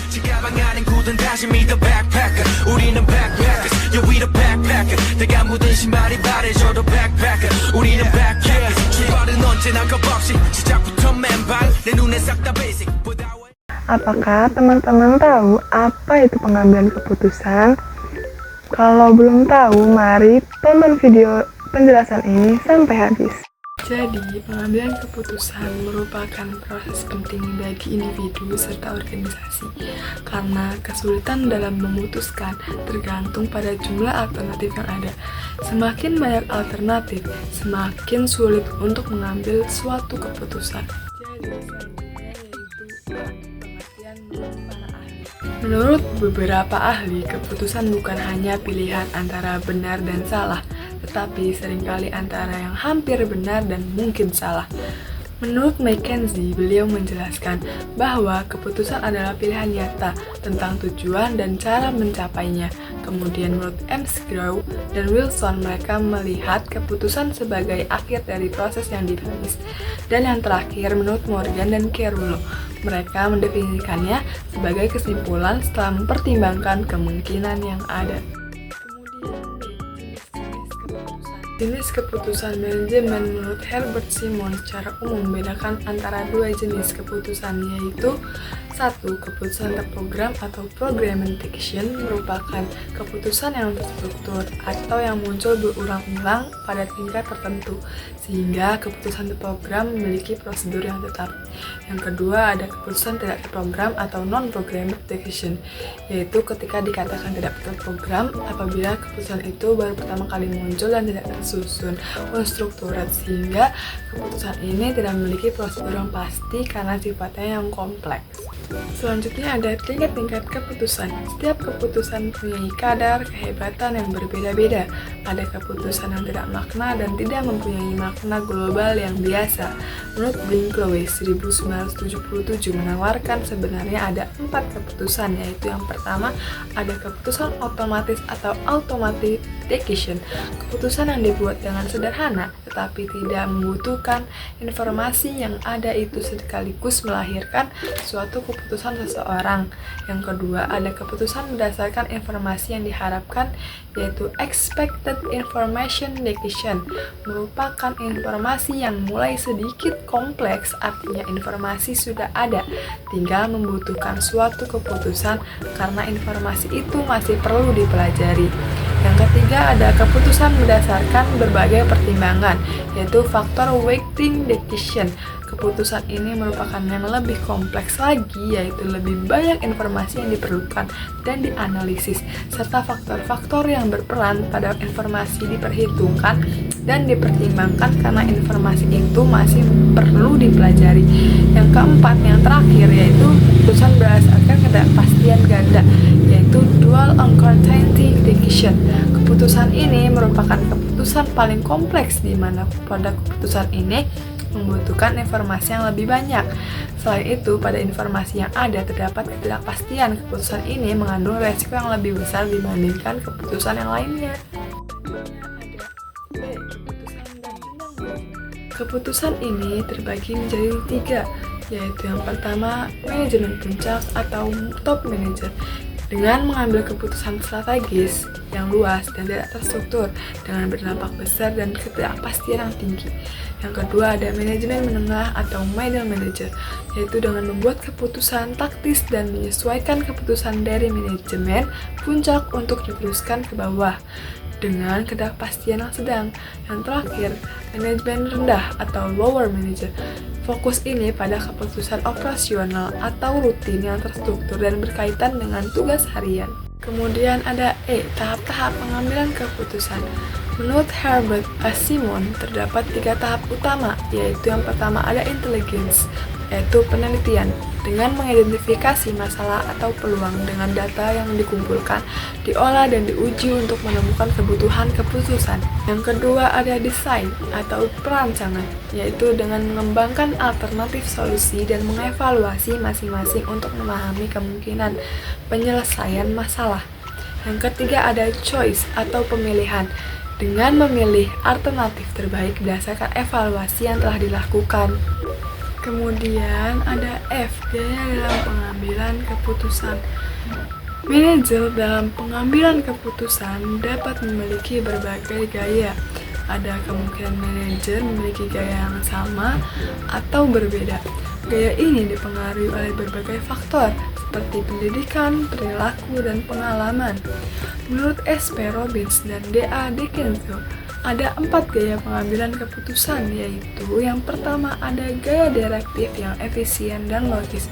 지가방 안엔 굳은 다짐이 the backpacker 우리는 backpackers yeah we the backpacker 내가 묻은 신발이 바래져도 backpacker 우리는 backpackers 출발은 언제나 겁없이 시작부터 맨발 내 눈에 싹 다 basic. Apakah teman-teman tahu apa itu pengambilan keputusan? Kalau belum tahu, mari tonton video penjelasan ini sampai habis. Jadi, pengambilan keputusan merupakan proses penting bagi individu serta organisasi karena kesulitan dalam memutuskan tergantung pada jumlah alternatif yang ada. Semakin banyak alternatif, semakin sulit untuk mengambil suatu keputusan. Jadi, selanjutnya yaitu pengertian menurut para ahli. Menurut beberapa ahli, keputusan bukan hanya pilihan antara benar dan salah, tetapi seringkali antara yang hampir benar dan mungkin salah. Menurut McKenzie, beliau menjelaskan bahwa keputusan adalah pilihan nyata tentang tujuan dan cara mencapainya. Kemudian menurut McGraw dan Wilson, mereka melihat keputusan sebagai akhir dari proses yang dinamis. Dan yang terakhir, menurut Morgan dan Carullo, mereka mendefinisikannya sebagai kesimpulan setelah mempertimbangkan kemungkinan yang ada. Jenis keputusan manajemen menurut Herbert Simon secara umum membedakan antara dua jenis keputusan, yaitu 1. Keputusan terprogram atau programmatic merupakan keputusan yang terstruktur atau yang muncul berulang-ulang pada tingkat tertentu, sehingga keputusan terprogram memiliki prosedur yang tetap. Yang kedua, ada keputusan tidak terprogram atau non-programmatic, yaitu ketika dikatakan tidak terprogram apabila keputusan itu baru pertama kali muncul dan tidak tersusun konstrukturat, sehingga keputusan ini tidak memiliki prosedur yang pasti karena sifatnya yang kompleks. Selanjutnya ada tingkat-tingkat keputusan. Setiap keputusan mempunyai kadar kehebatan yang berbeda-beda. Ada keputusan yang tidak makna dan tidak mempunyai makna global yang biasa. Menurut Brinkley 1977 menawarkan sebenarnya ada 4 keputusan, yaitu yang pertama ada keputusan otomatis atau automatic decision. Keputusan yang dibuat dengan sederhana tetapi tidak membutuhkan informasi yang ada itu sekaligus melahirkan suatu keputusan seseorang. Yang kedua, ada keputusan berdasarkan informasi yang diharapkan, yaitu expected information decision, merupakan informasi yang mulai sedikit kompleks, artinya informasi sudah ada, tinggal membutuhkan suatu keputusan karena informasi itu masih perlu dipelajari. Yang ketiga, ada keputusan berdasarkan berbagai pertimbangan, yaitu faktor weighting decision. Keputusan ini merupakan yang lebih kompleks lagi, yaitu lebih banyak informasi yang diperlukan dan dianalisis, serta faktor-faktor yang berperan pada informasi diperhitungkan dan dipertimbangkan karena informasi itu masih perlu dipelajari. Yang keempat, yang terakhir, yaitu keputusan berdasarkan ketidakpastian ganda, yaitu dual uncertainty decision. Keputusan ini merupakan keputusan paling kompleks di mana pada keputusan ini membutuhkan informasi yang lebih banyak. Selain itu, pada informasi yang ada terdapat ketidakpastian. Keputusan ini mengandung resiko yang lebih besar dibandingkan keputusan yang lainnya. Keputusan ini terbagi menjadi 3, yaitu yang pertama, manajemen puncak atau top manager. Dengan mengambil keputusan strategis yang luas dan tidak terstruktur dengan berdampak besar dan ketidakpastian yang tinggi. Yang kedua, ada manajemen menengah atau middle manager, yaitu dengan membuat keputusan taktis dan menyesuaikan keputusan dari manajemen puncak untuk diteruskan ke bawah dengan ketidakpastian yang sedang. Yang terakhir, manajemen rendah atau lower manager. Fokus ini pada keputusan operasional atau rutin yang terstruktur dan berkaitan dengan tugas harian. Kemudian ada tahap-tahap pengambilan keputusan. Menurut Herbert Simon, terdapat 3 tahap utama, yaitu yang pertama ada intelligence, yaitu penelitian, dengan mengidentifikasi masalah atau peluang dengan data yang dikumpulkan, diolah dan diuji untuk menemukan kebutuhan keputusan. Yang kedua ada design atau perancangan, yaitu dengan mengembangkan alternatif solusi dan mengevaluasi masing-masing untuk memahami kemungkinan penyelesaian masalah. Yang ketiga ada choice atau pemilihan, dengan memilih alternatif terbaik berdasarkan evaluasi yang telah dilakukan. Kemudian ada F, gaya dalam pengambilan keputusan. Manajer dalam pengambilan keputusan dapat memiliki berbagai gaya. Ada kemungkinan manajer memiliki gaya yang sama atau berbeda. Gaya ini dipengaruhi oleh berbagai faktor seperti pendidikan, perilaku, dan pengalaman. Menurut S.P. Robbins dan D.A. Dekenzo, ada 4 gaya pengambilan keputusan, yaitu yang pertama ada gaya direktif yang efisien dan logis,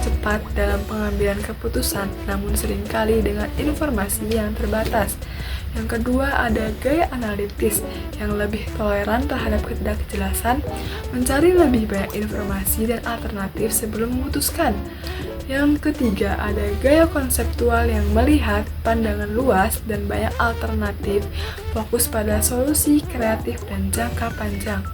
cepat dalam pengambilan keputusan, namun seringkali dengan informasi yang terbatas. Yang kedua ada gaya analitis yang lebih toleran terhadap ketidakjelasan, mencari lebih banyak informasi dan alternatif sebelum memutuskan. Yang ketiga ada gaya konseptual yang melihat pandangan luas dan banyak alternatif, fokus pada solusi kreatif dan jangka panjang.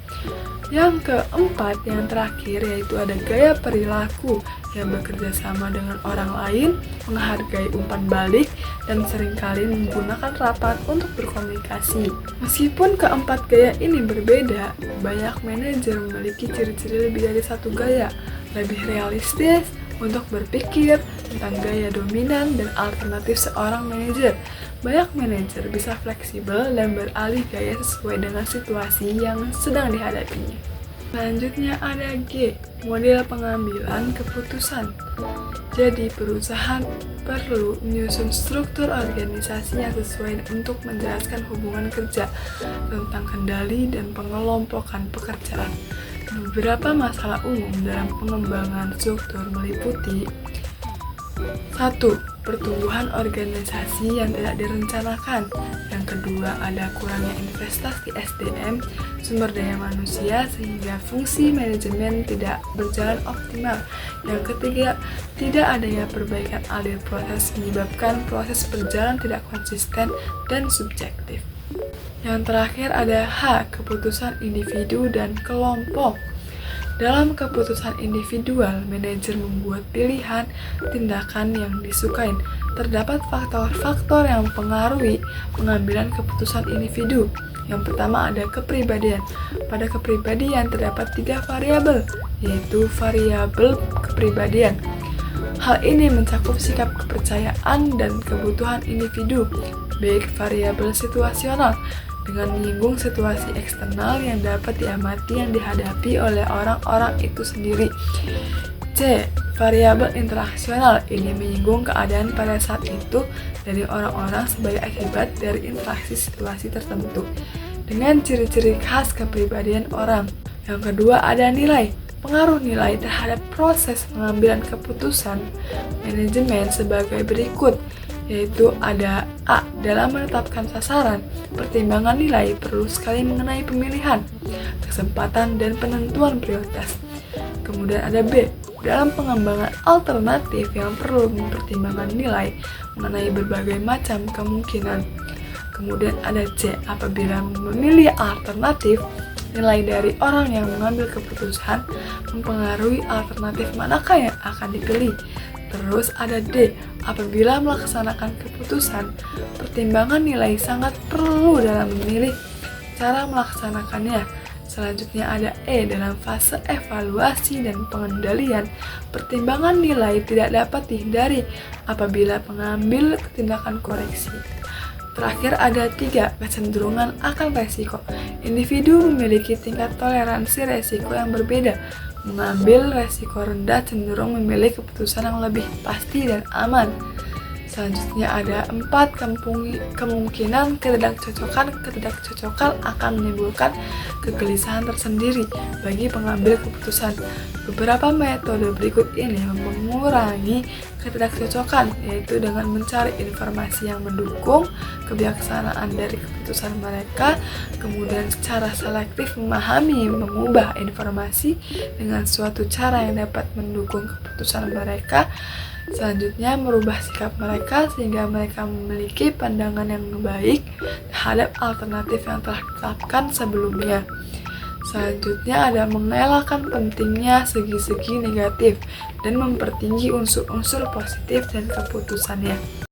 Yang keempat, yang terakhir, yaitu ada gaya perilaku yang bekerja sama dengan orang lain, menghargai umpan balik, dan seringkali menggunakan rapat untuk berkomunikasi. Meskipun keempat gaya ini berbeda, banyak manajer memiliki ciri-ciri lebih dari satu gaya, lebih realistis untuk berpikir tentang gaya dominan dan alternatif seorang manajer. Banyak manajer bisa fleksibel dan beralih gaya sesuai dengan situasi yang sedang dihadapinya. Selanjutnya ada G, model pengambilan keputusan. Jadi perusahaan perlu menyusun struktur organisasi yang sesuai untuk menjelaskan hubungan kerja, tentang kendali dan pengelompokan pekerjaan. Beberapa masalah umum dalam pengembangan struktur meliputi 1. Pertumbuhan organisasi yang tidak direncanakan. Yang kedua, ada kurangnya investasi SDM, sumber daya manusia, sehingga fungsi manajemen tidak berjalan optimal. Yang ketiga, tidak adanya perbaikan alur proses menyebabkan proses berjalan tidak konsisten dan subjektif. Yang terakhir ada H, keputusan individu dan kelompok. Dalam keputusan individual, manajer membuat pilihan tindakan yang disukai. Terdapat faktor-faktor yang mempengaruhi pengambilan keputusan individu. Yang pertama ada kepribadian. Pada kepribadian terdapat 3 variabel, yaitu variabel kepribadian. Hal ini mencakup sikap kepercayaan dan kebutuhan individu, baik variabel situasional, dengan menyinggung situasi eksternal yang dapat diamati yang dihadapi oleh orang-orang itu sendiri. C. Variabel interaksional, ini menyinggung keadaan pada saat itu dari orang-orang sebagai akibat dari interaksi situasi tertentu dengan ciri-ciri khas kepribadian orang. Yang kedua ada nilai. Pengaruh nilai terhadap proses pengambilan keputusan manajemen sebagai berikut, yaitu ada A. Dalam menetapkan sasaran, pertimbangan nilai perlu sekali mengenai pemilihan, kesempatan, dan penentuan prioritas. Kemudian ada B. Dalam pengembangan alternatif yang perlu mempertimbangkan nilai mengenai berbagai macam kemungkinan. Kemudian ada C. Apabila memilih alternatif, nilai dari orang yang mengambil keputusan mempengaruhi alternatif manakah yang akan dipilih. Terus ada D. Apabila melaksanakan keputusan, pertimbangan nilai sangat perlu dalam memilih cara melaksanakannya. Selanjutnya ada E. Dalam fase evaluasi dan pengendalian, pertimbangan nilai tidak dapat dihindari apabila mengambil tindakan koreksi. Terakhir ada 3. Kecenderungan akan resiko. Individu memiliki tingkat toleransi resiko yang berbeda. Mengambil resiko rendah cenderung memilih keputusan yang lebih pasti dan aman. Selanjutnya ada 4 kemungkinan ketidakcocokan akan menimbulkan kegelisahan tersendiri bagi pengambil keputusan. Beberapa metode berikut ini mengurangi ketidakcocokan, yaitu dengan mencari informasi yang mendukung kebijaksanaan dari keputusan mereka, kemudian secara selektif memahami mengubah informasi dengan suatu cara yang dapat mendukung keputusan mereka. Selanjutnya merubah sikap mereka sehingga mereka memiliki pandangan yang baik terhadap alternatif yang telah ditetapkan sebelumnya. Selanjutnya ada mengelakkan pentingnya segi-segi negatif dan mempertinggi unsur-unsur positif dan keputusannya.